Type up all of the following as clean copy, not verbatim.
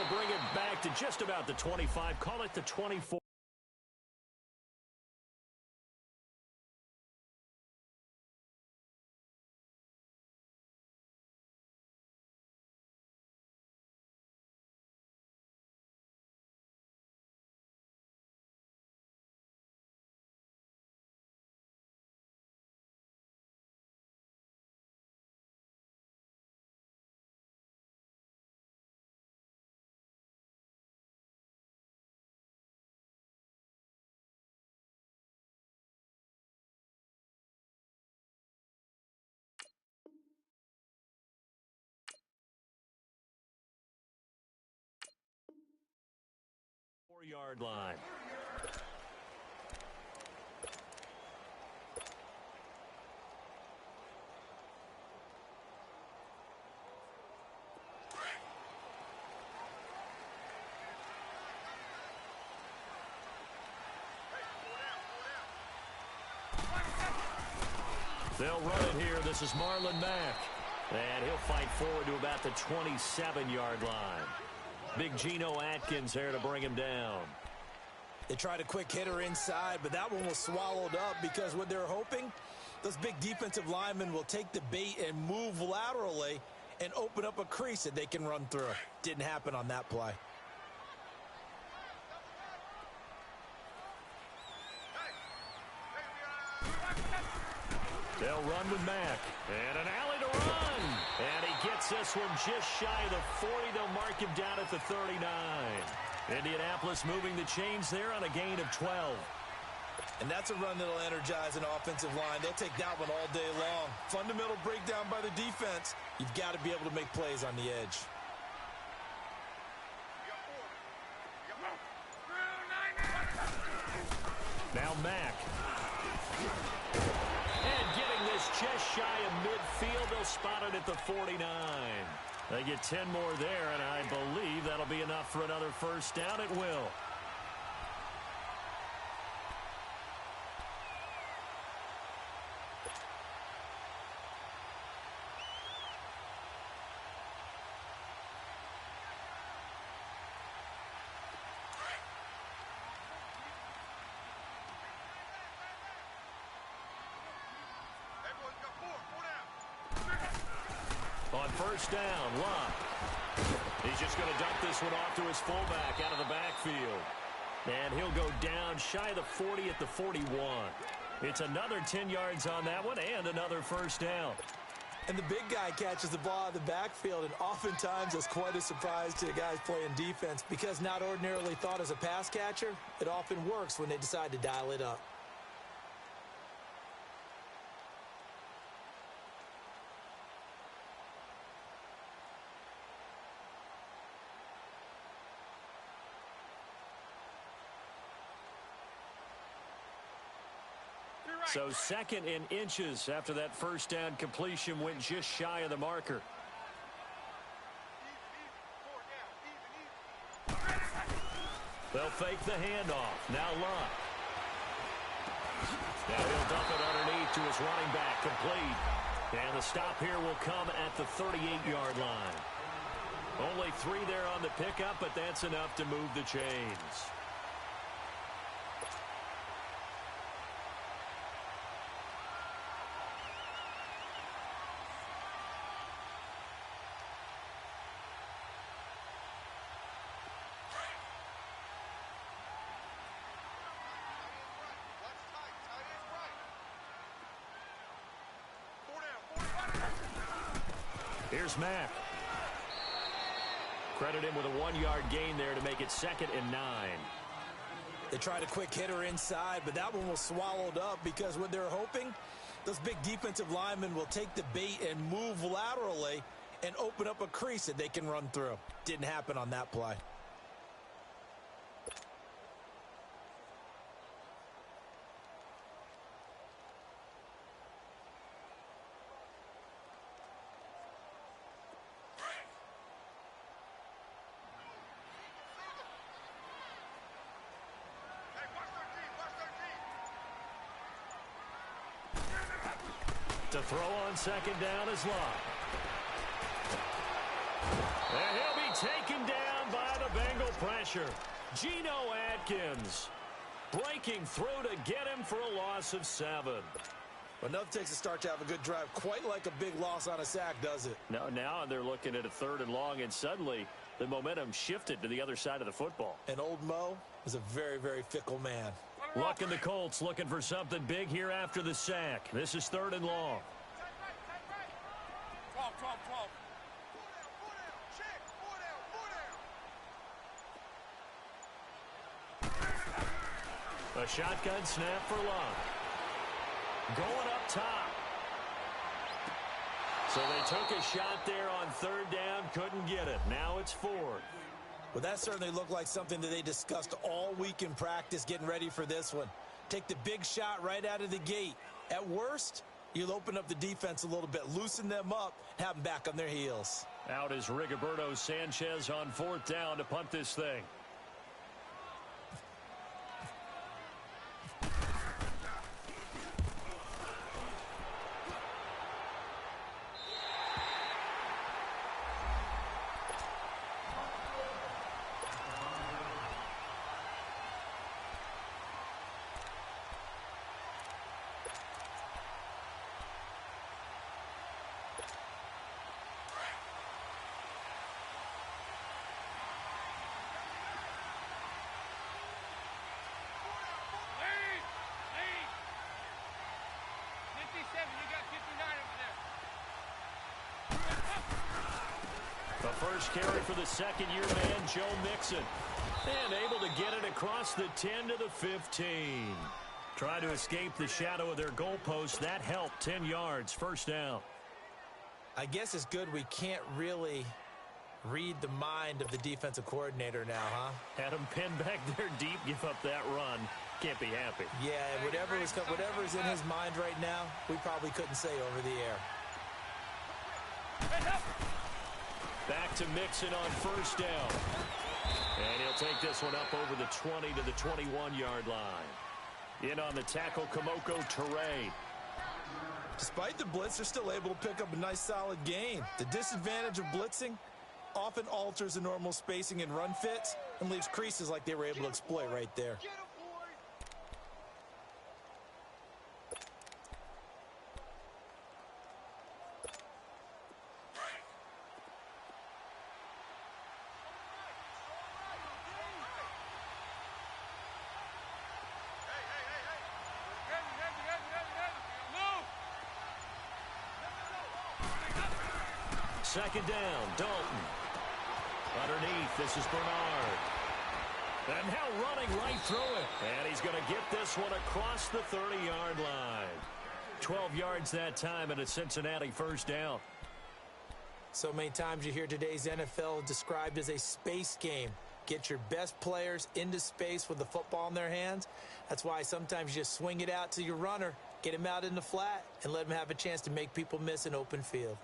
They'll bring it back to just about the 25. Call it the 24. Yard line. They'll run it here. This is Marlon Mack. And he'll fight forward to about the 27-yard line. Big Geno Atkins there to bring him down. They tried a quick hitter inside, but that one was swallowed up because what they're hoping, those big defensive linemen will take the bait and move laterally and open up a crease that they can run through. Didn't happen on that play. They'll run with Mack. And an alley to run. And he gets this one just shy of the 40. They'll mark him down at the 39. Indianapolis moving the chains there on a gain of 12. And that's a run that'll energize an offensive line. They'll take that one all day long. Fundamental breakdown by the defense. You've got to be able to make plays on the edge. Now Mack. And getting this just shy of midfield. They'll spot it at the 49. They get 10 more there, and I believe that'll be enough for another first down. It will. On first down, Locke. He's just going to dump this one off to his fullback out of the backfield. And he'll go down shy of the 40 at the 41. It's another 10 yards on that one and another first down. And the big guy catches the ball out of the backfield, and oftentimes it's quite a surprise to the guys playing defense because not ordinarily thought as a pass catcher, it often works when they decide to dial it up. So second in inches after that first down completion went just shy of the marker. They'll fake the handoff. Now Locke. Now he'll dump it underneath to his running back, complete. And the stop here will come at the 38-yard line. Only 3 there on the pickup, but that's enough to move the chains. Here's Mack. Credit him with a 1-yard gain there to make it 2nd and 9. They tried a quick hitter inside, but that one was swallowed up because what they're hoping, those big defensive linemen will take the bait and move laterally and open up a crease that they can run through. Didn't happen on that play. To throw on 2nd down is Locke. And he'll be taken down by the pressure. Geno Atkins breaking through to get him for a loss of 7. Well, nothing takes a start to have a good drive, quite like a big loss on a sack, does it? No, now they're looking at a 3rd and long, and suddenly the momentum shifted to the other side of the football. And old Mo is a very, very fickle man. Looking the Colts looking for something big here after the sack. This is 3rd and long. 12. A shotgun snap for Love. Going up top. So they took a shot there on 3rd down, couldn't get it. Now it's 4th. Well, that certainly looked like something that they discussed all week in practice getting ready for this one. Take the big shot right out of the gate. At worst, you'll open up the defense a little bit, loosen them up, have them back on their heels. Out is Rigoberto Sanchez on 4th down to punt this thing. The first carry for the second-year man, Joe Mixon. And able to get it across the 10 to the 15. Try to escape the shadow of their goalpost. That helped. 10 yards, 1st down. I guess it's good we can't really read the mind of the defensive coordinator now, huh? Had him pinned back there deep, give up that run. Can't be happy. Yeah, whatever is in his mind right now, we probably couldn't say over the air. Back to Mixon on 1st down. And he'll take this one up over the 20 to the 21-yard line. In on the tackle, Kamoko Toure. Despite the blitz, they're still able to pick up a nice solid gain. The disadvantage of blitzing often alters the normal spacing and run fits and leaves creases like they were able to exploit right there. Second down, Dalton. Underneath, this is Bernard. And now running right through it. And he's going to get this one across the 30-yard line. 12 yards that time and a Cincinnati 1st down. So many times you hear today's NFL described as a space game. Get your best players into space with the football in their hands. That's why sometimes you just swing it out to your runner, get him out in the flat, and let him have a chance to make people miss an open field.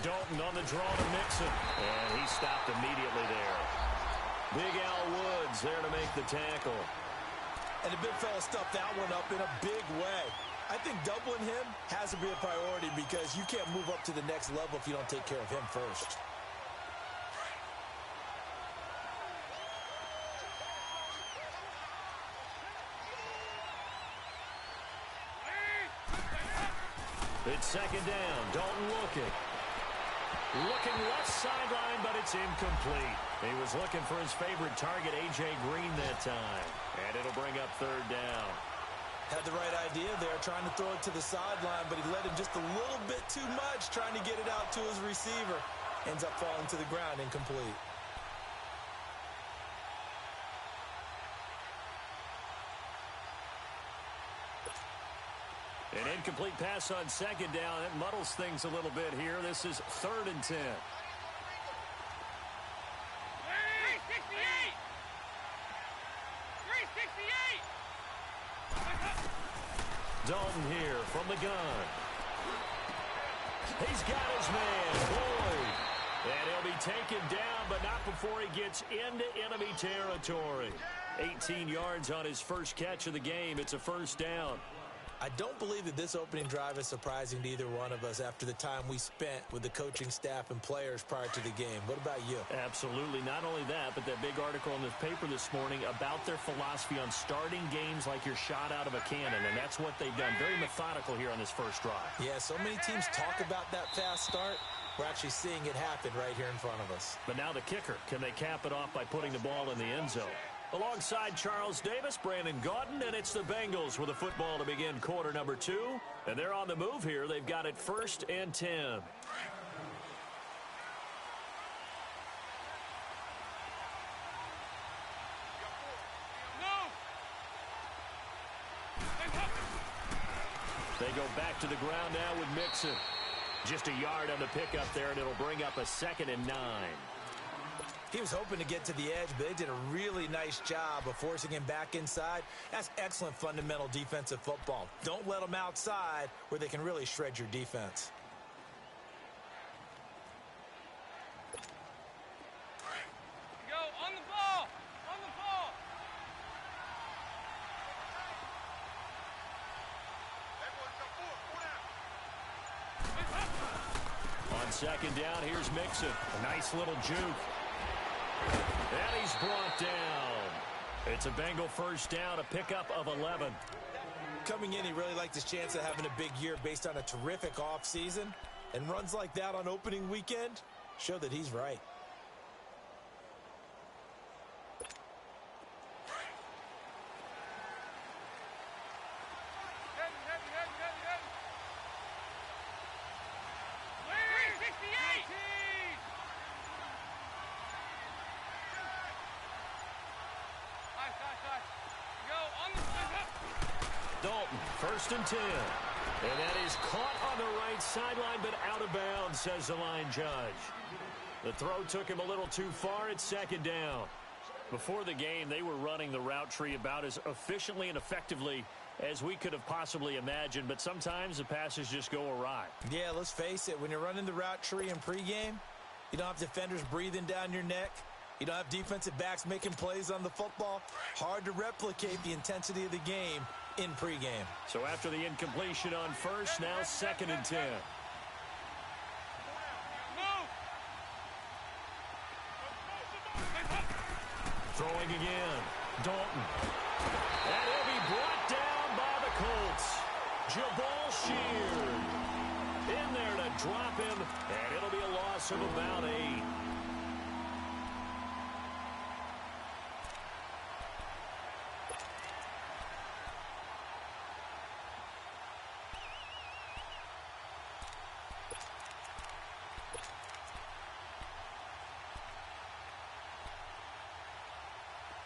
Dalton on the draw to Mixon. And he stopped immediately there. Big Al Woods there to make the tackle. And the big fella stuffed that one up in a big way. I think doubling him has to be a priority because you can't move up to the next level if you don't take care of him first. It's second down. Dalton looking. Looking left sideline, but it's incomplete. He was looking for his favorite target, A.J. Green, that time. And it'll bring up 3rd down. Had the right idea there, trying to throw it to the sideline, but he let him just a little bit too much, trying to get it out to his receiver. Ends up falling to the ground, incomplete. An incomplete pass on second down. It muddles things a little bit here. This is 3rd and 10. 368! 368! Dalton here from the gun. He's got his man, Boyd. And he'll be taken down, but not before he It's into enemy territory. 18 yards on his first catch of the game. It's a first down. I don't believe that this opening drive is surprising to either one of us after the time we spent with the coaching staff and players prior to the game. What about you? Absolutely. Not only that, but that big article in the paper this morning about their philosophy on starting games like you're shot out of a cannon, and that's what they've done. Very methodical here on this first drive. Yeah, so many teams talk about that fast start. We're actually seeing it happen right here in front of us. But now the kicker. Can they cap it off by putting the ball in the end zone? Alongside Charles Davis, Brandon Gaudin, and it's the Bengals with a football to begin quarter number 2. And they're on the move here. They've got it 1st and 10. They go back to the ground now with Mixon. Just a yard on the pickup there, and it'll bring up a 2nd and 9. He was hoping to get to the edge, but they did a really nice job of forcing him back inside. That's excellent fundamental defensive football. Don't let them outside where they can really shred your defense. Go on the ball! On the ball! On 2nd down, here's Mixon. A nice little juke. And he's brought down. It's a Bengal first down, a pickup of 11. Coming in, he really liked his chance of having a big year based on a terrific offseason. And runs like that on opening weekend show that he's right. Dalton, 1st and 10. And that is caught on the right sideline, but out of bounds, says the line judge. The throw took him a little too far. It's 2nd down. Before the game, they were running the route tree about as efficiently and effectively as we could have possibly imagined, but sometimes the passes just go awry. Yeah, let's face it. When you're running the route tree in pregame, you don't have defenders breathing down your neck. You don't have defensive backs making plays on the football. Hard to replicate the intensity of the game in pregame. So after the incompletion on first, now 2nd and 10. Throwing again. Dalton. And he'll be brought down by the Colts. Jabal Sheard in there to drop him, and it'll be a loss of about 8.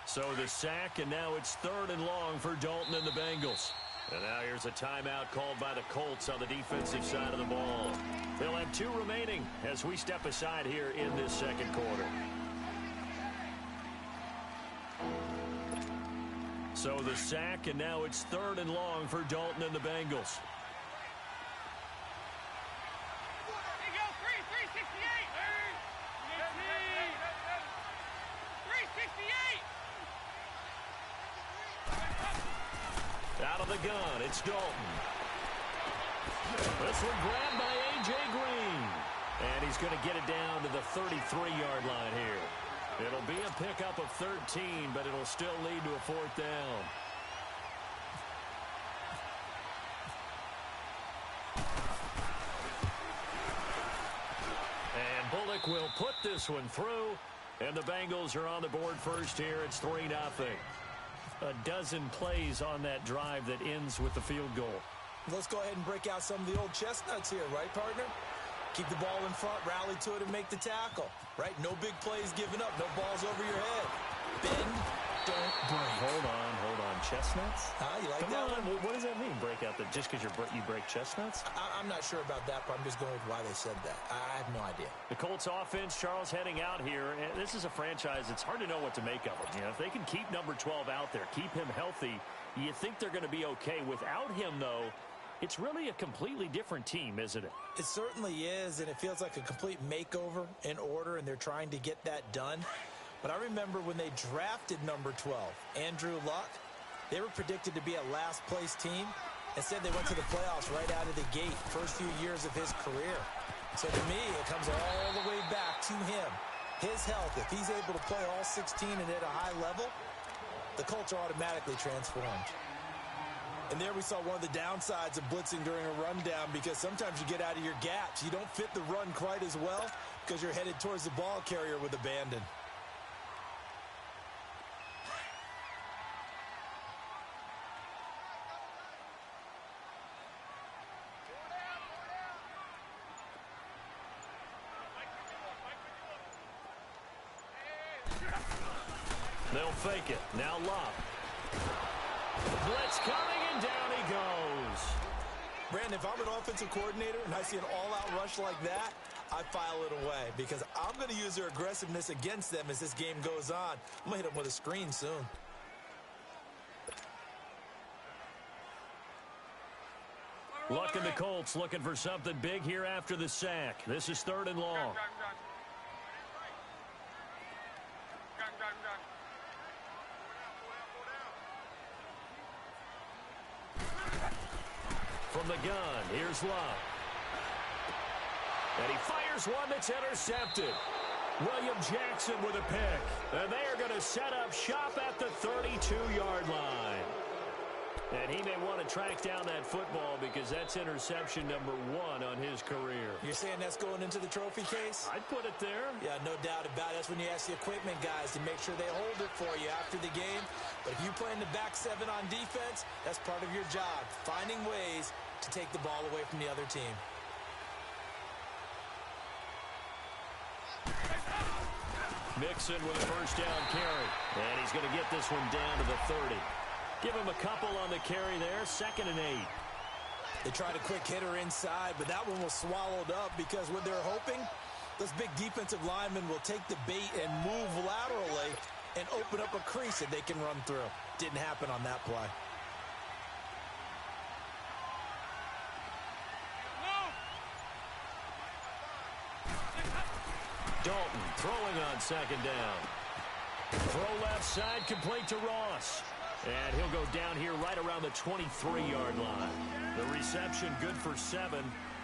So the sack, and now it's 3rd and long for Dalton and the Bengals. And now here's a timeout called by the Colts on the defensive side of the ball. They'll have 2 remaining as we step aside here in this second quarter. So the sack, and now it's 3rd and long for Dalton and the Bengals. Out of the gun, it's Dalton. This one grabbed by A.J. Green. And he's going to get it down to the 33-yard line here. It'll be a pickup of 13, but it'll still lead to a 4th down. And Bullock will put this one through. And the Bengals are on the board first here. It's 3-0. A dozen plays on that drive that ends with the field goal. Let's go ahead and break out some of the old chestnuts here, right, partner? Keep the ball in front, rally to it, and make the tackle, right? No big plays given up, no balls over your head. Bend, don't break. Hold on. Chestnuts? You like Come that on. one? What does that mean, break out? Just because you break chestnuts? I'm not sure about that, but I'm just going with why they said that. I have no idea. The Colts offense, Charles, heading out here. And this is a franchise, it's hard to know what to make of it. You know, if they can keep number 12 out there, keep him healthy, you think they're going to be okay. Without him, though, it's really a completely different team, isn't it? It certainly is, and it feels like a complete makeover in order, and they're trying to get that done. But I remember when they drafted number 12, Andrew Luck, they were predicted to be a last-place team. Instead, they went to the playoffs right out of the gate, first few years of his career. So to me, it comes all the way back to him. His health, if he's able to play all 16 and at a high level, the culture automatically transformed. And there we saw one of the downsides of blitzing during a rundown, because sometimes you get out of your gaps. You don't fit the run quite as well because you're headed towards the ball carrier with abandon. They'll fake it. Now Love. Blitz coming, and down he goes. Brandon, if I'm an offensive coordinator and I see an all-out rush like that, I file it away because I'm going to use their aggressiveness against them as this game goes on. I'm going to hit them with a screen soon. Luck and the Colts looking for something big here after the sack. This is 3rd and long. From the gun, here's Love. And he fires one that's intercepted. William Jackson with a pick. And they are going to set up shop at the 32-yard line. And he may want to track down that football because that's interception number 1 on his career. You're saying that's going into the trophy case? I'd put it there. Yeah, no doubt about it. That's when you ask the equipment guys to make sure they hold it for you after the game. But if you play in the back 7 on defense, that's part of your job, finding ways to take the ball away from the other team. Mixon with a first down carry. And he's going to get this one down to the 30. Give him a couple on the carry there, 2nd and 8. They tried a quick hitter inside, but that one was swallowed up because what they're hoping, those big defensive linemen will take the bait and move laterally and open up a crease that they can run through. Didn't happen on that play. Dalton throwing on 2nd down. Throw left side, complete to Ross. And he'll go down here right around the 23-yard line. The reception good for 7.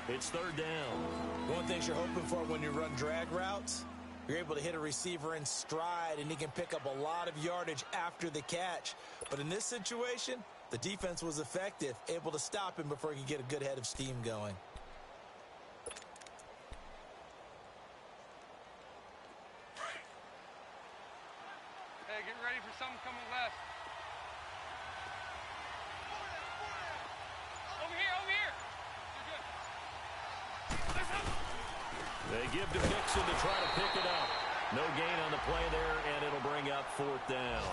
It's 3rd down. One of the things you're hoping for when you run drag routes, you're able to hit a receiver in stride, and he can pick up a lot of yardage after the catch. But in this situation, the defense was effective, able to stop him before he could get a good head of steam going. Hey, get ready for something coming left. They give to Mixon to try to pick it up. No gain on the play there, and it'll bring up 4th down.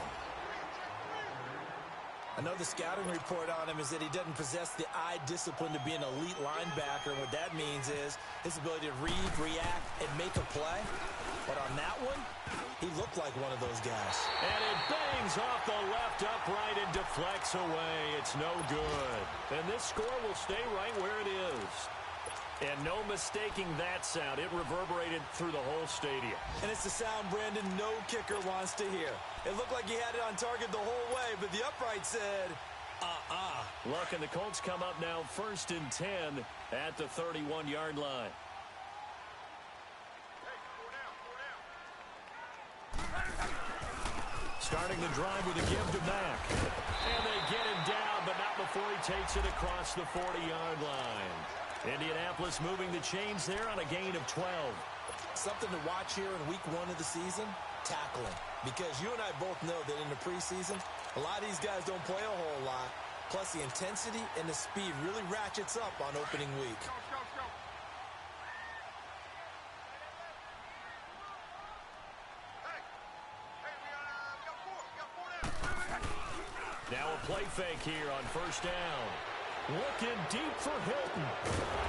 I know the scouting report on him is that he doesn't possess the eye discipline to be an elite linebacker. What that means is his ability to read, react, and make a play. But on that one, he looked like one of those guys. And it bangs off the left upright and deflects away. It's no good. And this score will stay right where it is. And no mistaking that sound. It reverberated through the whole stadium. And it's the sound, Brandon, no kicker wants to hear. It looked like he had it on target the whole way, but the upright said, Luck and the Colts come up now 1st and 10 at the 31-yard line. Starting the drive with a give to Mack. And they get him down, but not before he takes it across the 40-yard line. Indianapolis moving the chains there on a gain of 12. Something to watch here in week 1 of the season, tackling. Because you and I both know that in the preseason, a lot of these guys don't play a whole lot. Plus, the intensity and the speed really ratchets up on opening week. Now a play fake here on 1st down. Looking deep for Hilton.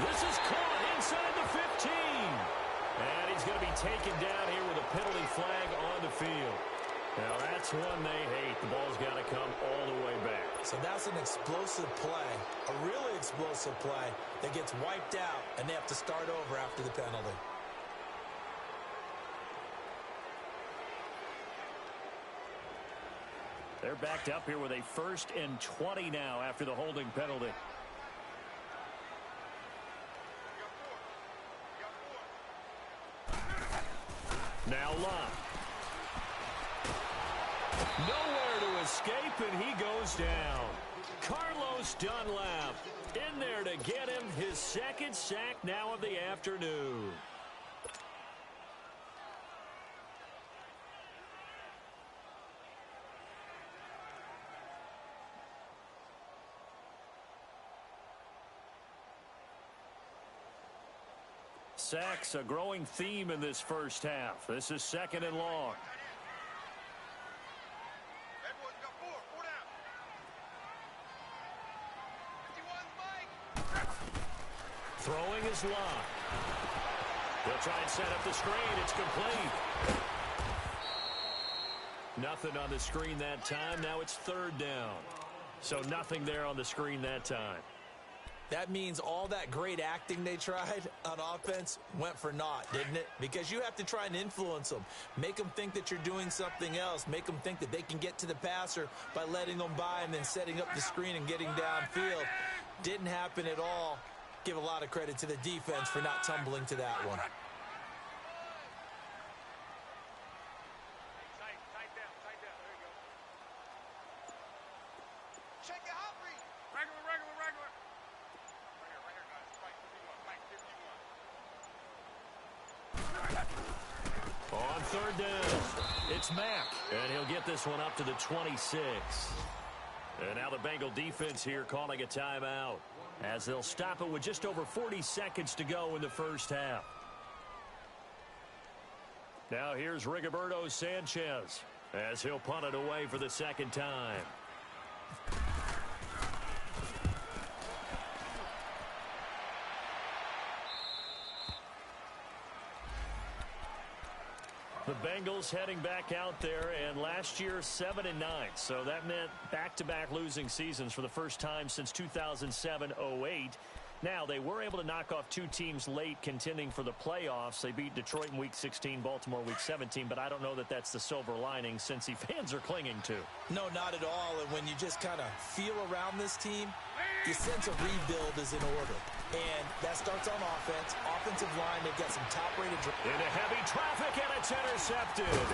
This is caught inside the 15. And he's going to be taken down here with a penalty flag on the field. Now that's one they hate. The ball's got to come all the way back. So that's an explosive play, a really explosive play that gets wiped out, and they have to start over after the penalty. They're backed up here with a 1st and 20 now after the holding penalty. Now Love. Nowhere to escape, and he goes down. Carlos Dunlap in there to get him his 2nd sack now of the afternoon. Sacks, a growing theme in this first half. This is 2nd and long. Throwing is Love. They'll try and set up the screen. It's complete. Nothing on the screen that time. Now it's 3rd down. So nothing there on the screen that time. That means all that great acting they tried on offense went for naught, didn't it? Because you have to try and influence them. Make them think that you're doing something else. Make them think that they can get to the passer by letting them by and then setting up the screen and getting downfield. Didn't happen at all. Give a lot of credit to the defense for not tumbling to that one. On 3rd down, it's Mack, and he'll get this one up to the 26. And now the Bengal defense here calling a timeout, as they'll stop it with just over 40 seconds to go in the first half. Now here's Rigoberto Sanchez, as he'll punt it away for the 2nd time. The Bengals heading back out there, and last year 7-9, so that meant back-to-back losing seasons for the first time since 2007-08. Now, they were able to knock off 2 teams late contending for the playoffs. They beat Detroit in Week 16, Baltimore Week 17, but I don't know that that's the silver lining Cincy fans are clinging to. No, not at all, and when you just kind of feel around this team, your sense of rebuild is in order. And that starts on offense. Offensive line, they've got some top-rated... Into heavy traffic, and it's intercepted.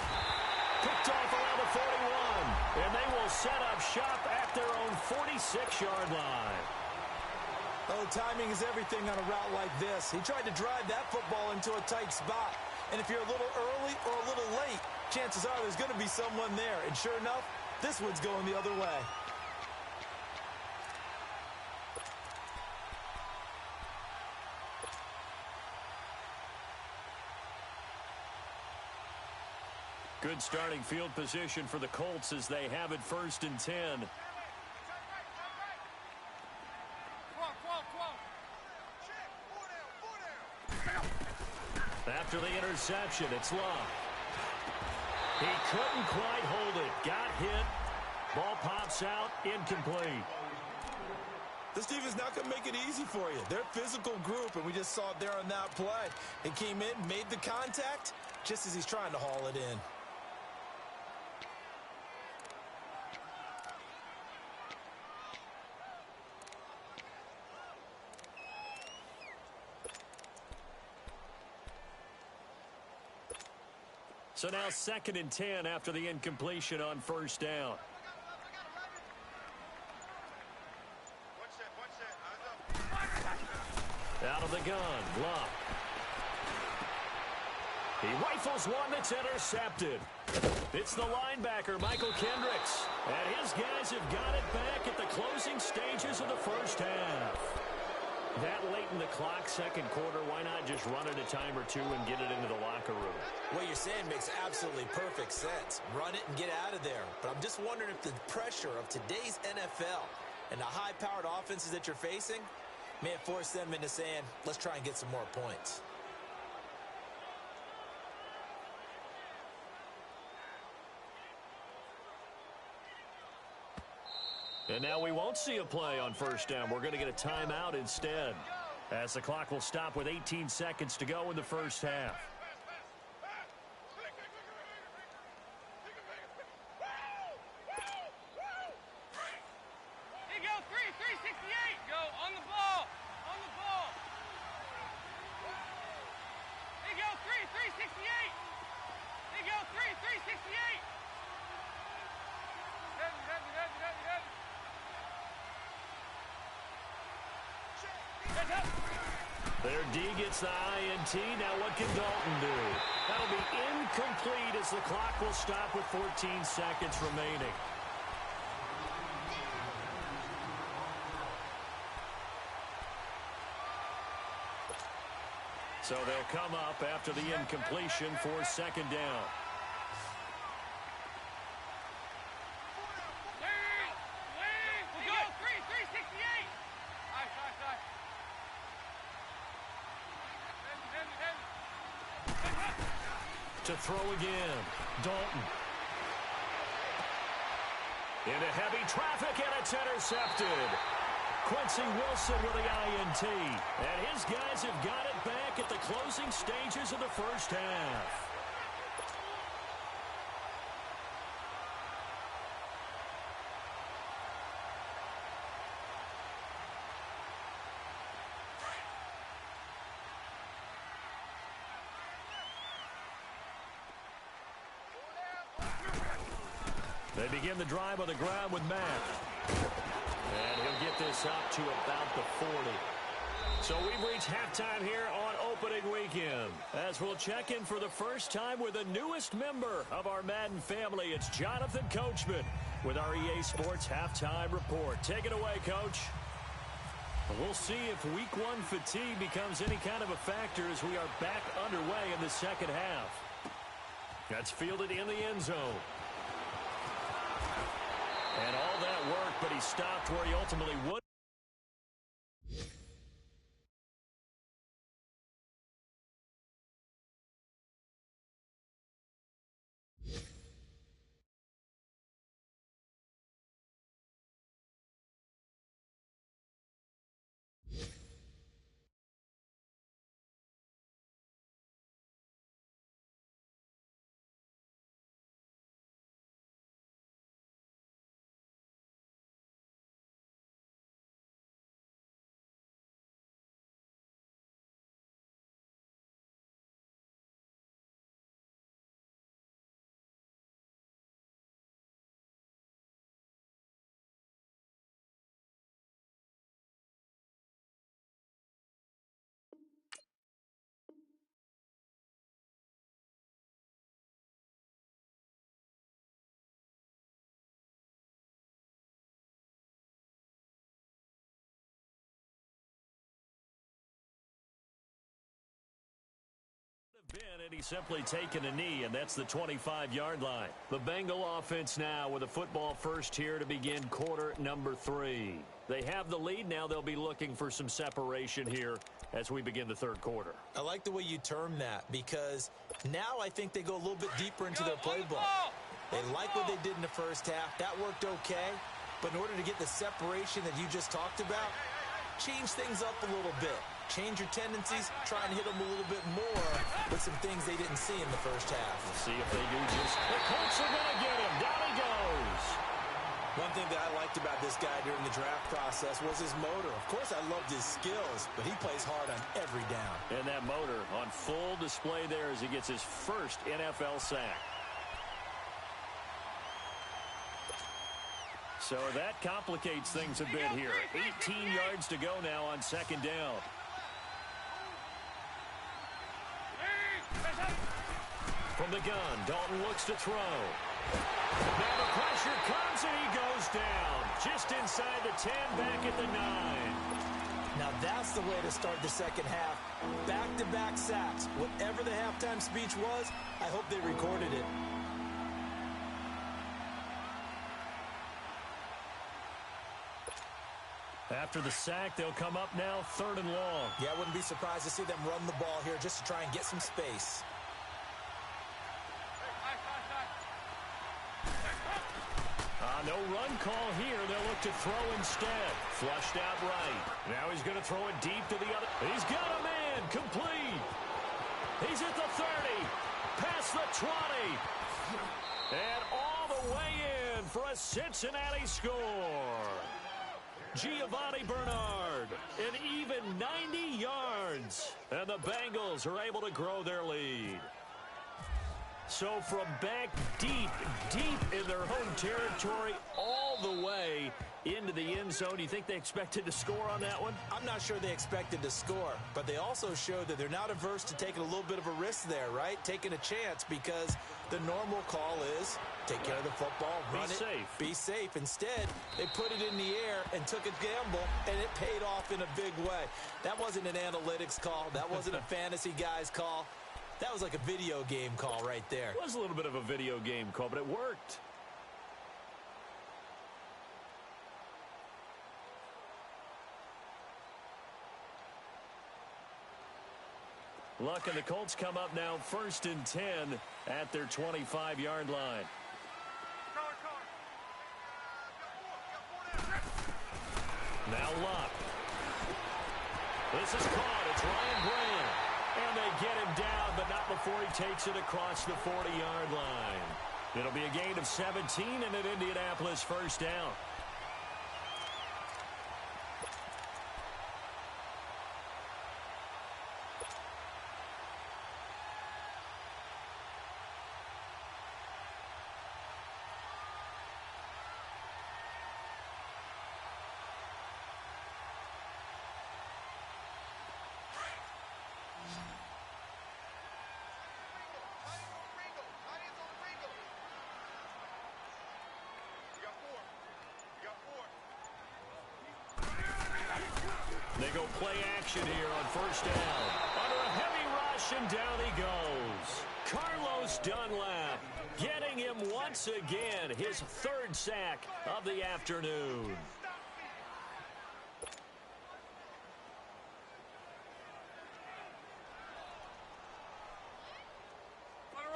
Picked off around the 41, and they will set up shop at their own 46-yard line. Oh, timing is everything on a route like this. He tried to drive that football into a tight spot. And if you're a little early or a little late, chances are there's going to be someone there. And sure enough, this one's going the other way. Good starting field position for the Colts as they have it 1st and 10. After the interception, it's Love. He couldn't quite hold it. Got hit. Ball pops out. Incomplete. This defense not going to make it easy for you. They're a physical group, and we just saw it there on that play. It came in, made the contact, just as he's trying to haul it in. So now 2nd and 10 after the incompletion on 1st down. Out of the gun, Love. He rifles one that's intercepted. It's the linebacker, Michael Kendricks. And his guys have got it back at the closing stages of the first half. That late in the clock, 2nd quarter, why not just run it a time or two and get it into the locker room? What you're saying makes absolutely perfect sense. Run it and get out of there. But I'm just wondering if the pressure of today's NFL and the high-powered offenses that you're facing may have forced them into saying, let's try and get some more points. And now we won't see a play on 1st down. We're going to get a timeout instead, as the clock will stop with 18 seconds to go in the first half. Their D gets the INT. Now what can Dalton do? That'll be incomplete as the clock will stop with 14 seconds remaining. So they'll come up after the incompletion for second down. To throw again, Dalton. Into heavy traffic, and it's intercepted. Quincy Wilson with the INT. And his guys have got it back at the closing stages of the first half. They begin the drive on the ground with Matt. And he'll get this up to about the 40. So we've reached halftime here on opening weekend. As we'll check in for the first time with the newest member of our Madden family, it's Jonathan Coachman with our EA Sports Halftime Report. Take it away, Coach. We'll see if Week 1 fatigue becomes any kind of a factor as we are back underway in the second half. That's fielded in the end zone. And all that work, but he stopped where he ultimately would. And he's simply taken a knee, and that's the 25-yard line. The Bengal offense now with a football first here to begin quarter number 3. They have the lead. Now they'll be looking for some separation here as we begin the third quarter. I like the way you term that, because now I think they go a little bit deeper into their playbook. They like what they did in the first half. That worked okay. But in order to get the separation that you just talked about, change things up a little bit. Change your tendencies, try and hit them a little bit more with some things they didn't see in the first half. We'll see if they do just. The Colts are going to get him. Down he goes. One thing that I liked about this guy during the draft process was his motor. Of course, I loved his skills, but he plays hard on every down. And that motor on full display there as he gets his first NFL sack. So that complicates things a bit here. 18 yards to go now on second down. From the gun, Dalton looks to throw. Now the pressure comes and he goes down. Just inside the 10, back at the 9. Now that's the way to start the second half. Back-to-back sacks. Whatever the halftime speech was, I hope they recorded it. After the sack, they'll come up now third and long. Yeah, I wouldn't be surprised to see them run the ball here just to try and get some space. No run call here. They'll look to throw instead. Flushed out right. Now he's going to throw it deep to the other. He's got a man. Complete. He's at the 30. Past the 20. And all the way in for a Cincinnati score. Giovanni Bernard, an even 90 yards. And the Bengals are able to grow their lead. So from back deep in their home territory, all the way into the end zone, you think they expected to score on that one? I'm not sure they expected to score, but they also showed that they're not averse to taking a little bit of a risk there, right? Taking a chance, because the normal call is take care of the football, run it, be safe. Instead, they put it in the air and took a gamble, and it paid off in a big way. That wasn't an analytics call. That wasn't a fantasy guy's call. That was like a video game call right there. It was a little bit of a video game call, but it worked. Luck and the Colts come up now 1st and 10 at their 25-yard line. Now Luck. This is caught. It's Ryan Grant. And they get him down, but not before he takes it across the 40-yard line. It'll be a gain of 17 and an Indianapolis first down. They go play action here on first down. Under a heavy rush, and down he goes. Carlos Dunlap getting him once again, his 3rd sack of the afternoon.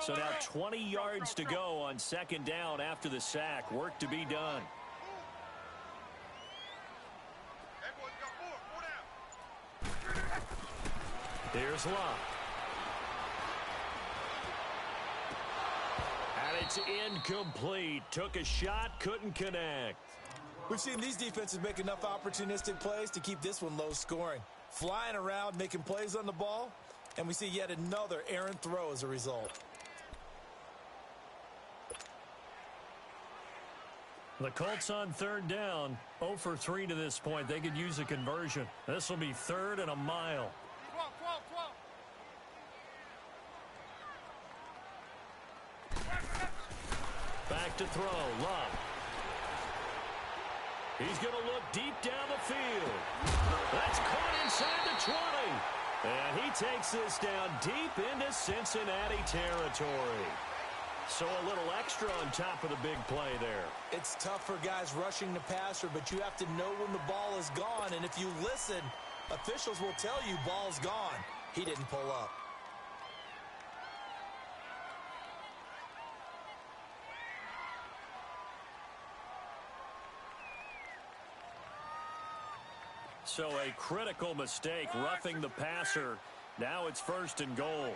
So now 20 yards to go on 2nd down after the sack. Work to be done. Here's Luck. And it's incomplete. Took a shot, couldn't connect. We've seen these defenses make enough opportunistic plays to keep this one low scoring. Flying around, making plays on the ball, and we see yet another errant throw as a result. The Colts on 3rd down, 0 for 3 to this point. They could use a conversion. This will be 3rd and a mile. Back to throw, Love. He's going to look deep down the field. That's caught inside the 20. And he takes this down deep into Cincinnati territory. So a little extra on top of the big play there. It's tough for guys rushing the passer, but you have to know when the ball is gone. And if you listen, officials will tell you ball's gone. He didn't pull up. So a critical mistake, roughing the passer. Now it's 1st and goal.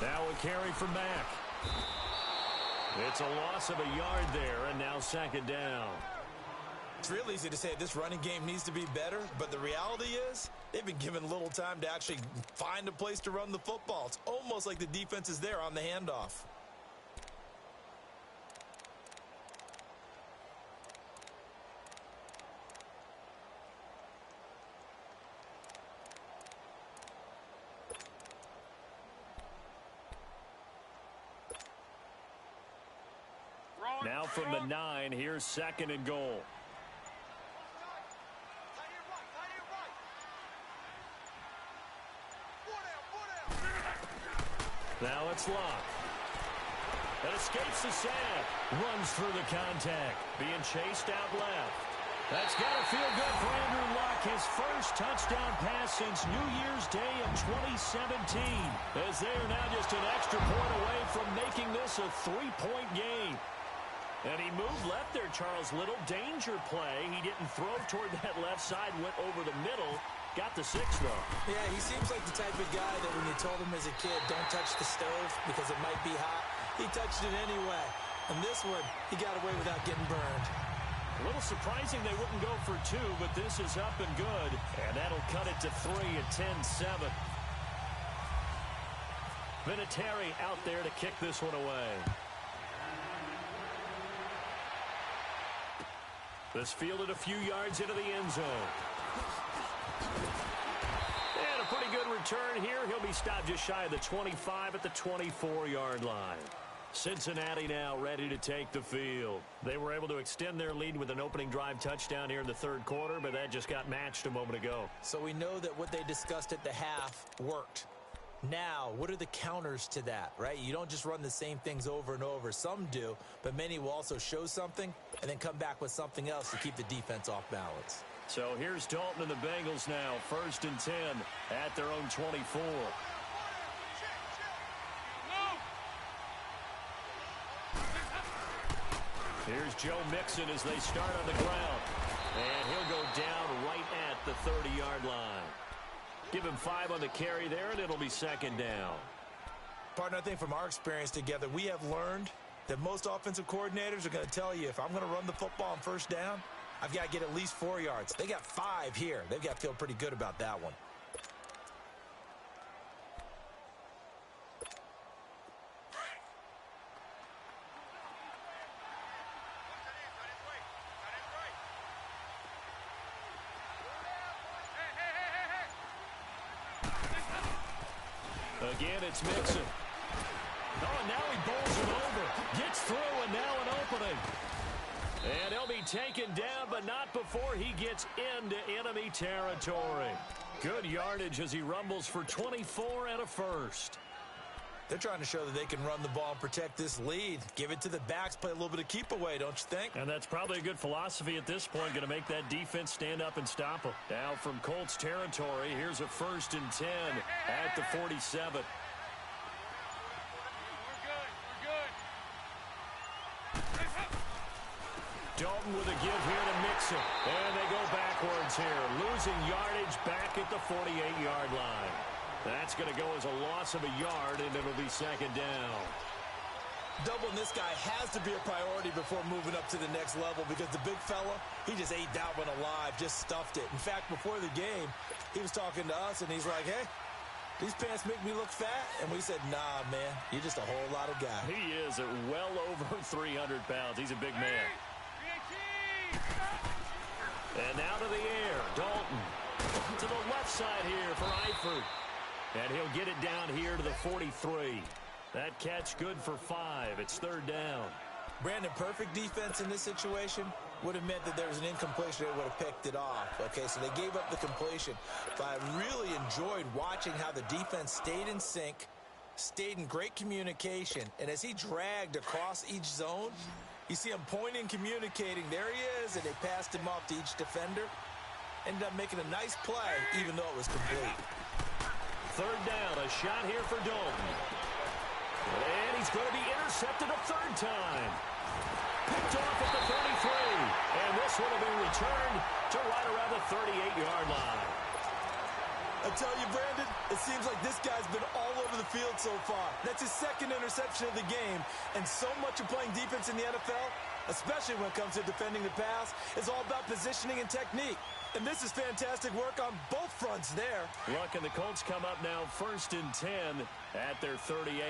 Now a carry from Mack. It's a loss of a yard there, and now 2nd down. It's real easy to say this running game needs to be better, but the reality is they've been given little time to actually find a place to run the football. It's almost like the defense is there on the handoff. Now from the 9, here's 2nd and goal. Now it's Luck. That escapes the sack. Runs through the contact. Being chased out left. That's got to feel good for Andrew Luck. His first touchdown pass since New Year's Day of 2017. As they are now just an extra point away from making this a 3-point game. And he moved left there, Charles. Little danger play. He didn't throw toward that left side. Went over the middle. Got the 6, though. Yeah, he seems like the type of guy that when you told him as a kid, don't touch the stove because it might be hot, he touched it anyway. And this one, he got away without getting burned. A little surprising they wouldn't go for two, but this is up and good. And that'll cut it to 3 at 10-7. Vinatieri out there to kick this one away. This fielded a few yards into the end zone. And a pretty good return here. He'll be stopped just shy of the 25 at the 24-yard line. Cincinnati now ready to take the field. They were able to extend their lead with an opening drive touchdown here in the third quarter, but that just got matched a moment ago. So we know that what they discussed at the half worked. Now, what are the counters to that, right? You don't just run the same things over and over. Some do, but many will also show something and then come back with something else to keep the defense off balance. So here's Dalton and the Bengals now, 1st and 10 at their own 24. Here's Joe Mixon as they start on the ground. And he'll go down right at the 30-yard line. Give him 5 on the carry there, and it'll be 2nd down. Partner, I think from our experience together, we have learned that most offensive coordinators are going to tell you, if I'm going to run the football on 1st down, I've got to get at least 4 yards. They got 5 here. They've got to feel pretty good about that one. Again, it's Mixon. Oh, and now he bowls it over. Gets through, and now an opening. And he'll be taken down, but not before he gets into enemy territory. Good yardage as he rumbles for 24 and a first. They're trying to show that they can run the ball and protect this lead. Give it to the backs, play a little bit of keep away, don't you think? And that's probably a good philosophy at this point, going to make that defense stand up and stop them. Now from Colts territory, here's a 1st and 10 at the 47. Dalton with a give here to Mixon. And they go backwards here, losing yardage back at the 48-yard line. That's going to go as a loss of a yard, and it'll be 2nd down. Doubling this guy has to be a priority before moving up to the next level, because the big fella, he just ate that one alive, just stuffed it. In fact, before the game, he was talking to us, and he's like, hey, these pants make me look fat? And we said, nah, man, you're just a whole lot of guy. He is at well over 300 pounds. He's a big man. And now to the air, Dalton. To the left side here for Eifert. And he'll get it down here to the 43. That catch good for 5. It's 3rd down. Brandon, perfect defense in this situation would have meant that there was an incompletion. They would have picked it off. Okay, so they gave up the completion. But I really enjoyed watching how the defense stayed in sync, stayed in great communication. And as he dragged across each zone, you see him pointing, communicating. There he is, and they passed him off to each defender. Ended up making a nice play, even though it was complete. 3rd down, a shot here for Dalton. And he's going to be intercepted a 3rd time. Picked off at the 33. And this one will be returned to right around the 38-yard line. I tell you, Brandon, it seems like this guy's been all over the field so far. That's his 2nd interception of the game. And so much of playing defense in the NFL, especially when it comes to defending the pass, is all about positioning and technique. And this is fantastic work on both fronts there. Look, and the Colts come up now 1st and 10 at their 38.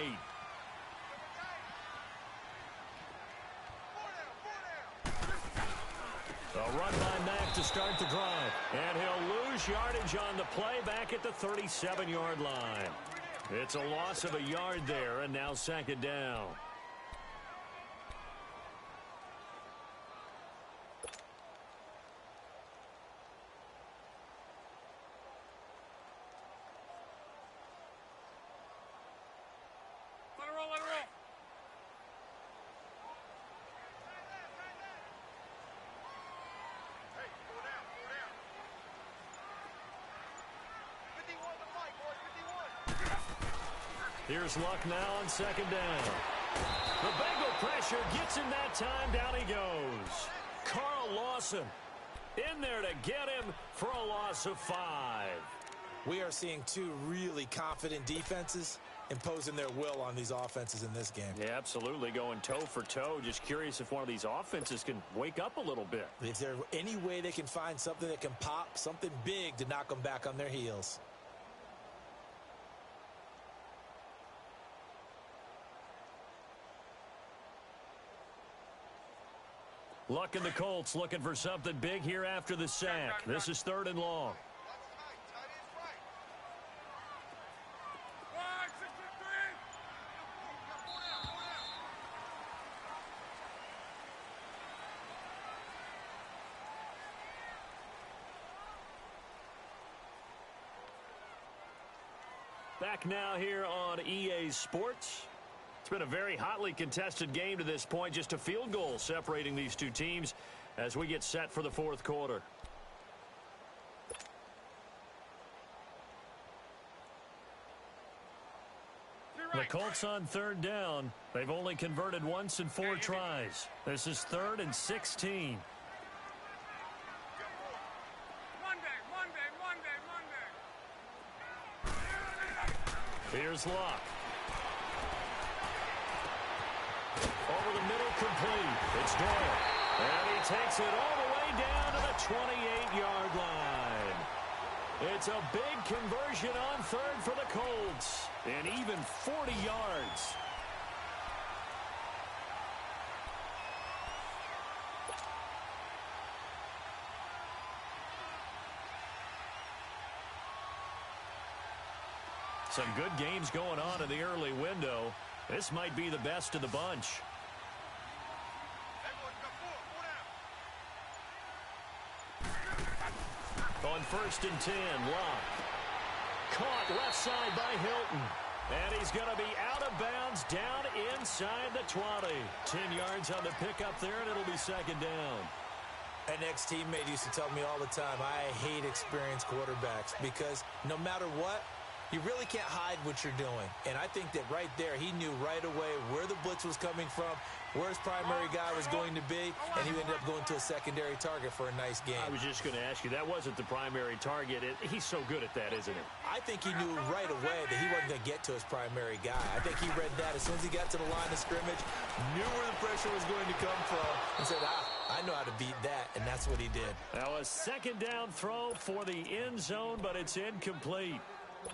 A run by Mack to start the drive. And he'll lose yardage on the play back at the 37-yard line. It's a loss of a yard there, and now 2nd down. Here's Luck now on 2nd down. The Bengal pressure gets him that time. Down he goes. Carl Lawson in there to get him for a loss of 5. We are seeing two really confident defenses imposing their will on these offenses in this game. Yeah, absolutely, going toe for toe. Just curious if one of these offenses can wake up a little bit. Is there any way they can find something that can pop, something big to knock them back on their heels? Luck in the Colts looking for something big here after the sack. This is 3rd and long. Back now here on EA Sports. It's been a very hotly contested game to this point. Just a field goal separating these two teams as we get set for the 4th quarter. The Colts on 3rd down. They've only converted once in 4 tries. This is 3rd and 16. Here's Luck. Over the middle, complete. It's Doyle. And he takes it all the way down to the 28-yard line. It's a big conversion on 3rd for the Colts. And even 40 yards. Some good games going on in the early window. This might be the best of the bunch. On 1st and 10, Luck. Caught left side by Hilton. And he's going to be out of bounds down inside the 20. 10 yards on the pickup there, and it'll be 2nd down. An ex-teammate used to tell me all the time, I hate experienced quarterbacks because no matter what, you really can't hide what you're doing. And I think that right there, he knew right away where the blitz was coming from, where his primary guy was going to be, and he ended up going to a secondary target for a nice game. I was just going to ask you, that wasn't the primary target. He's so good at that, isn't he? I think he knew right away that he wasn't going to get to his primary guy. I think he read that as soon as he got to the line of scrimmage, knew where the pressure was going to come from, and said, I know how to beat that, and that's what he did. Now a 2nd down throw for the end zone, but it's incomplete.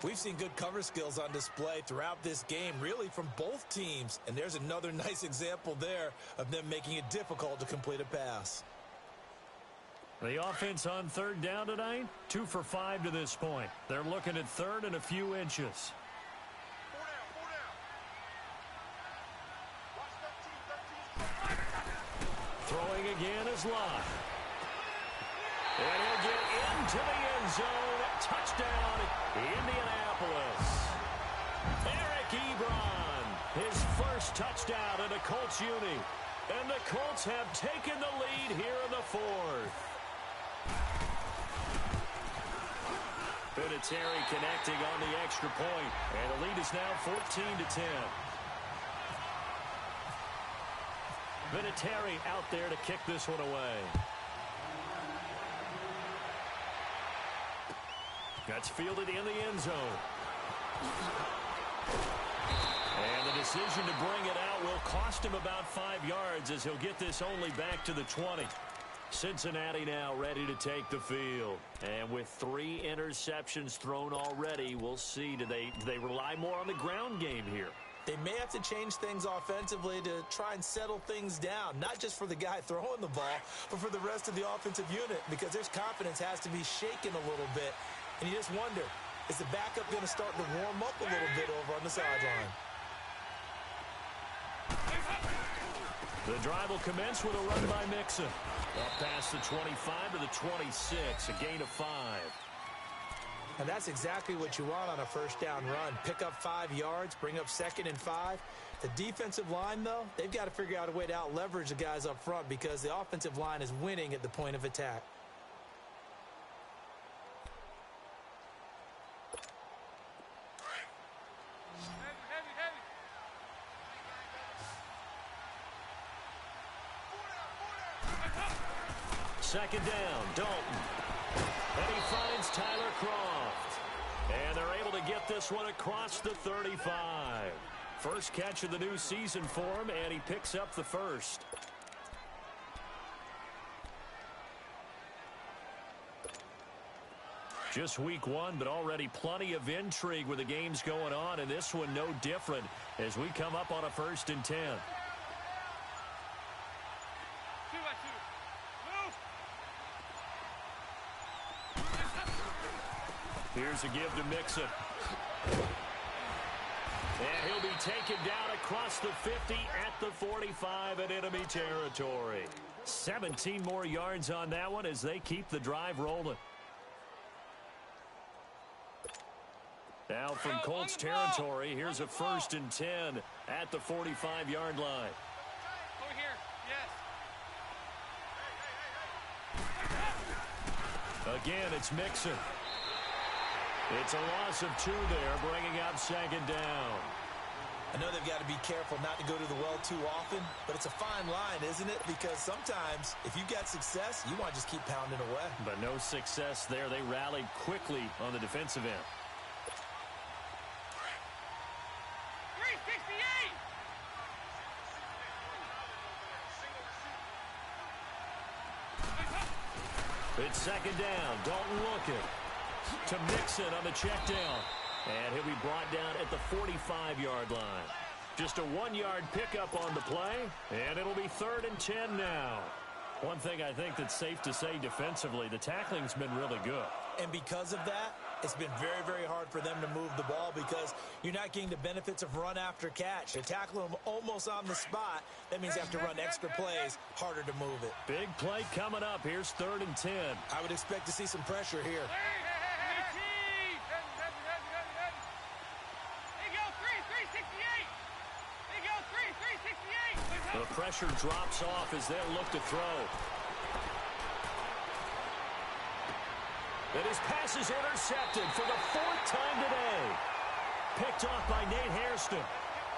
We've seen good cover skills on display throughout this game, really from both teams. And there's another nice example there of them making it difficult to complete a pass. The offense on 3rd down tonight, 2 for 5 to this point. They're looking at 3rd and a few inches. Throwing again is Lott. And he'll get into the end zone. Touchdown, Indianapolis. Eric Ebron, his first touchdown in a Colts uni. And the Colts have taken the lead here in the 4th. Vinatieri connecting on the extra point. And the lead is now 14-10. Vinatieri out there to kick this one away. That's fielded in the end zone. And the decision to bring it out will cost him about 5 yards as he'll get this only back to the 20. Cincinnati now ready to take the field. And with 3 interceptions thrown already, we'll see. Do they rely more on the ground game here? They may have to change things offensively to try and settle things down, not just for the guy throwing the ball, but for the rest of the offensive unit, because their confidence has to be shaken a little bit. And you just wonder, is the backup going to start to warm up a little bit over on the sideline? The drive will commence with a run by Mixon. Up past the 25 to the 26, a gain of 5. And that's exactly what you want on a 1st down run. Pick up 5 yards, bring up 2nd and 5. The defensive line, though, they've got to figure out a way to out-leverage the guys up front because the offensive line is winning at the point of attack. Second down, Dalton. And he finds Tyler Croft. And they're able to get this one across the 35. First catch of the new season for him, and he picks up the first. Just week one, but already plenty of intrigue with the games going on, and this one no different as we come up on a 1st and 10. 2-2. Move. Here's a give to Mixon. And he'll be taken down across the 50 at the 45 in enemy territory. 17 more yards on that one as they keep the drive rolling. Now from Colts territory, here's a 1st and 10 at the 45-yard line. Over here. Yes. Again, it's Mixon. It's a loss of 2 there, bringing up 2nd down. I know they've got to be careful not to go to the well too often, but it's a fine line, isn't it? Because sometimes, if you got success, you want to just keep pounding away. But no success there. They rallied quickly on the defensive end. 368. It's 2nd down. Dalton looking to Mixon on the check down. And he'll be brought down at the 45-yard line. Just a 1-yard pickup on the play, and it'll be 3rd and 10 now. One thing I think that's safe to say defensively, the tackling's been really good. And because of that, it's been very, very hard for them to move the ball because you're not getting the benefits of run after catch. They tackle them almost on the spot. That means they have to run extra plays, harder to move it. Big play coming up. Here's 3rd and 10. I would expect to see some pressure here. The pressure drops off as they'll look to throw. And his pass is intercepted for the 4th time today. Picked off by Nate Hairston.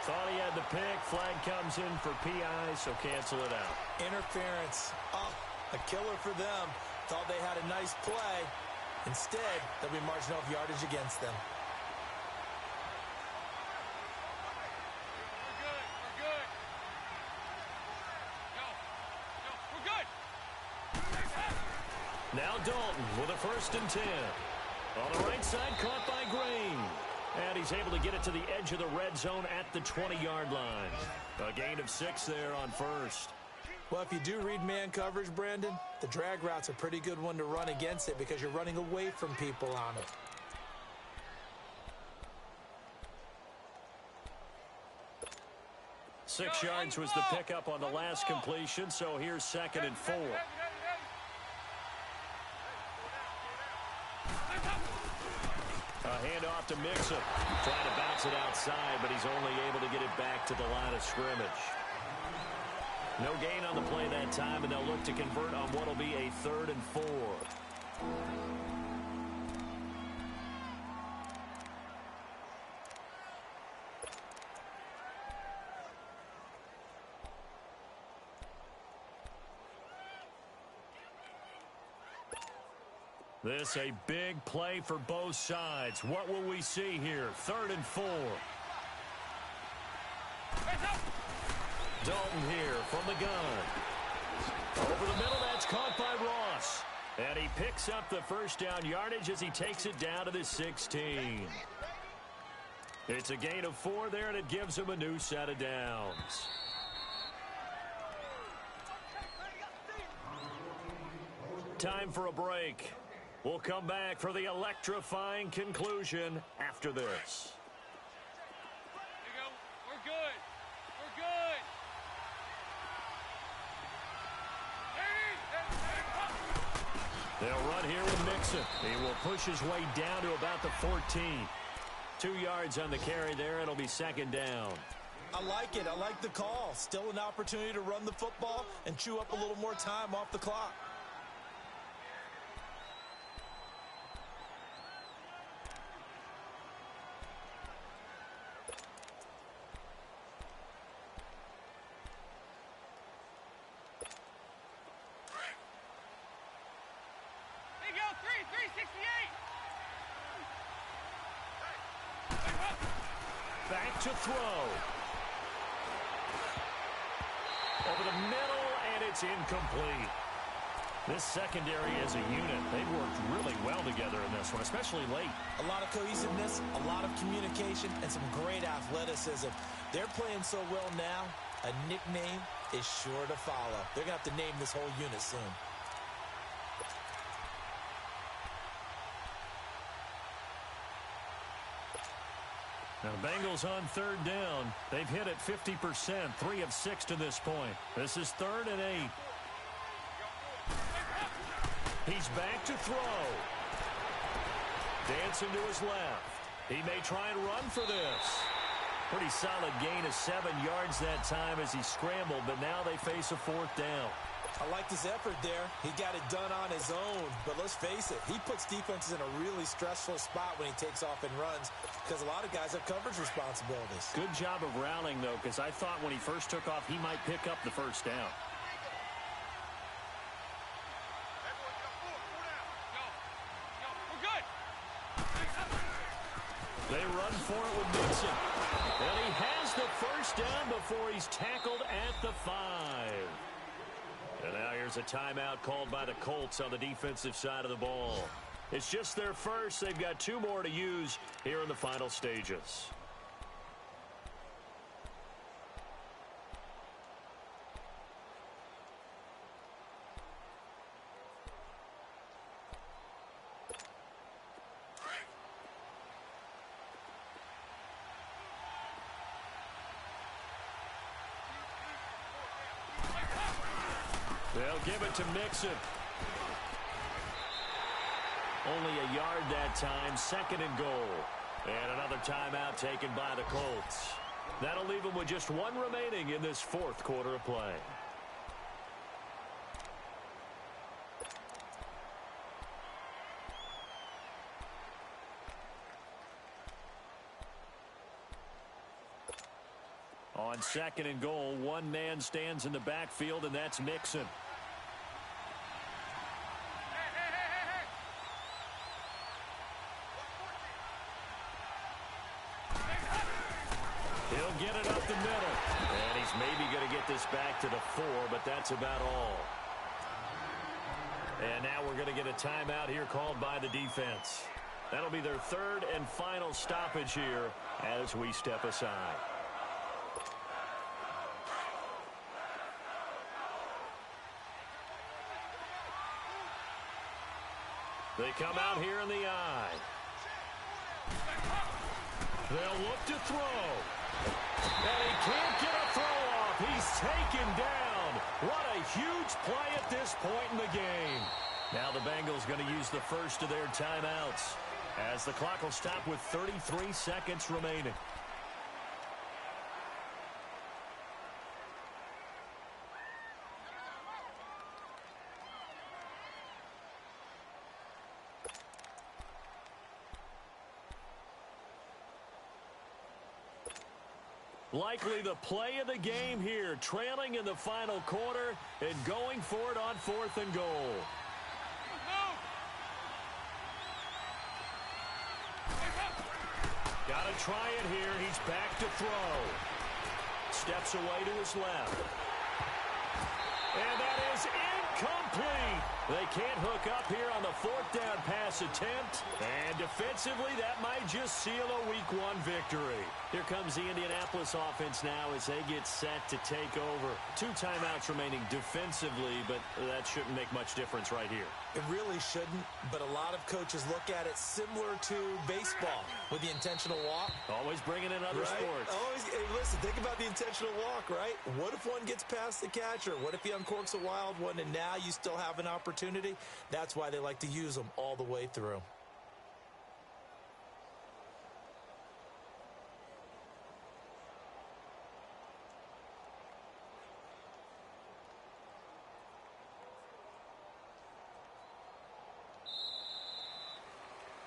Thought he had the pick. Flag comes in for PI, so cancel it out. Interference. Oh, a killer for them. Thought they had a nice play. Instead, they'll be marginal of yardage against them. Now Dalton with a 1st and 10. On the right side, caught by Green. And he's able to get it to the edge of the red zone at the 20-yard line. A gain of 6 there on 1st. Well, if you do read man coverage, Brandon, the drag route's a pretty good one to run against it because you're running away from people on it. Six yards was the pickup on the last completion, so here's 2nd and 4. A handoff to Mixon. Trying to bounce it outside, but he's only able to get it back to the line of scrimmage. No gain on the play that time, and they'll look to convert on what will be a 3rd and 4. This a big play for both sides. What will we see here? 3rd and 4. Dalton here from the gun. Over the middle, that's caught by Ross. And he picks up the 1st down yardage as he takes it down to the 16. It's a gain of 4 there, and it gives him a new set of downs. Time for a break. We'll come back for the electrifying conclusion after this. There you go. We're good. We're good. They'll run here with Mixon. He will push his way down to about the 14. 2 yards on the carry there. It'll be 2nd down. I like it. I like the call. Still an opportunity to run the football and chew up a little more time off the clock. Back to throw. Over the middle, and it's incomplete. This secondary as a unit, they've worked really well together in this one, especially late. A lot of cohesiveness, a lot of communication, and some great athleticism. They're playing so well now, a nickname is sure to follow. They're going to have to name this whole unit soon. Now, the Bengals on third down. They've hit it 50%, 3 of 6 to this point. This is 3rd and 8. He's back to throw. Dancing to his left. He may try and run for this. Pretty solid gain of 7 yards that time as he scrambled, but now they face a 4th down. I like his effort there. He got it done on his own. But let's face it, he puts defenses in a really stressful spot when he takes off and runs because a lot of guys have coverage responsibilities. Good job of routing, though, because I thought when he first took off, he might pick up the first down. They run for it with Mixon. And he has the first down before he's tackled at the 5. And now here's a timeout called by the Colts on the defensive side of the ball. It's just their first. They've got 2 more to use here in the final stages. They'll give it to Mixon. Only a yard that time, 2nd and goal. And another timeout taken by the Colts. That'll leave them with just 1 remaining in this 4th quarter of play. On 2nd and goal, 1 man stands in the backfield, and that's Mixon. He'll get it up the middle. And he's maybe going to get this back to the 4, but that's about all. And now we're going to get a timeout here called by the defense. That'll be their 3rd and final stoppage here as we step aside. They come out here in the eye. They'll look to throw. And he can't get a throw off. He's taken down. What a huge play at this point in the game. Now the Bengals going to use the first of their timeouts as the clock will stop with 33 seconds remaining. Likely the play of the game here, trailing in the final quarter and going for it on 4th and goal. Got to try it here. He's back to throw. Steps away to his left. And that is incomplete. They can't hook up here on the 4th down pass attempt. And defensively, that might just seal a Week 1 victory. Here comes the Indianapolis offense now as they get set to take over. 2 timeouts remaining defensively, but that shouldn't make much difference right here. It really shouldn't, but a lot of coaches look at it similar to baseball with the intentional walk. Always bringing in other sports. Always, hey, listen, think about the intentional walk, right? What if one gets past the catcher? What if he uncorks a wild one and now you still have an opportunity? That's why they like to use them all the way through.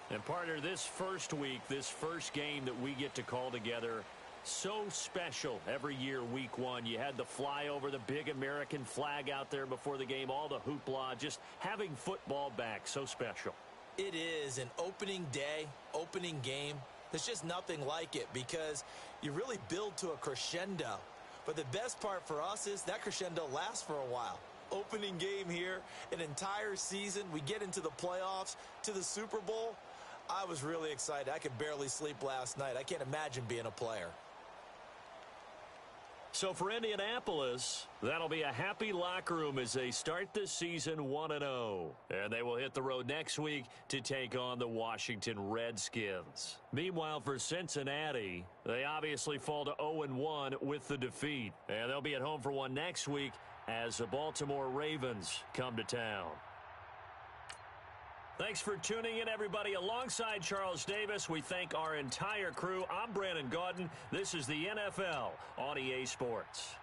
And partner, this first week, this first game that we get to call together, so special every year, Week 1. You had the flyover, the big American flag out there before the game, all the hoopla, just having football back, so special. It is an opening day, opening game. There's just nothing like it because you really build to a crescendo. But the best part for us is that crescendo lasts for a while. Opening game here, an entire season, we get into the playoffs, to the Super Bowl. I was really excited. I could barely sleep last night. I can't imagine being a player. So for Indianapolis, that'll be a happy locker room as they start this season 1-0. And they will hit the road next week to take on the Washington Redskins. Meanwhile, for Cincinnati, they obviously fall to 0-1 with the defeat. And they'll be at home for one next week as the Baltimore Ravens come to town. Thanks for tuning in, everybody. Alongside Charles Davis, we thank our entire crew. I'm Brandon Gaudin. This is the NFL on EA Sports.